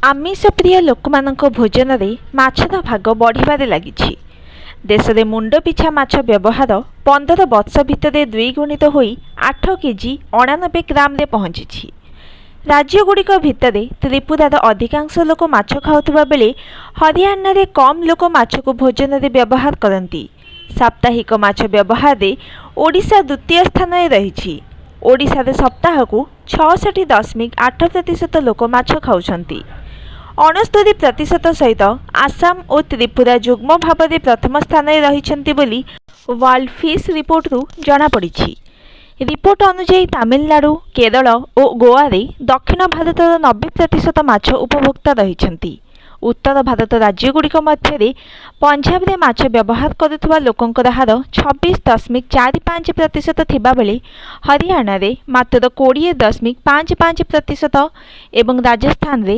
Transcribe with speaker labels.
Speaker 1: आमिष प्रिय लोक भोजन में माछर भाग बढ़िबारे लागिछि। देश में मुंड पिछा माछ व्यवहार 15 वर्ष भितर द्विगुणित हो 8 केजी 89 ग्राम रे पहुंची। राज्यगुड़िक भितर त्रिपुरार अधिकांश लोक माछ खाउथबा बेले हरियाणा रे कम लोक माछ को भोजन में व्यवहार करती। साप्ताहिक माछ व्यवहार में ओडिशा द्वितीय स्थान में रही। ओडिशा रे सप्ताह को 66.8% लोक माछ खाउछंती। 69% सहित आसाम और त्रिपुरा जुग्म भाव में प्रथम स्थान में रही बोली वर्ल्ड फिश रिपोर्ट रु जना पड़ी। रिपोर्ट अनुसार तमिलनाडु, केरल और गोवा रे दक्षिण भारत 90% माछ उपभोक्ता रही। उत्तर भारत राज्यगुड़िक मध्य पंजाब रे माछ व्यवहार करुवा लोकंकर हार 26.45% थिबा बेले हरियाणा रे मात्र 20.55% एवं राजस्थान रे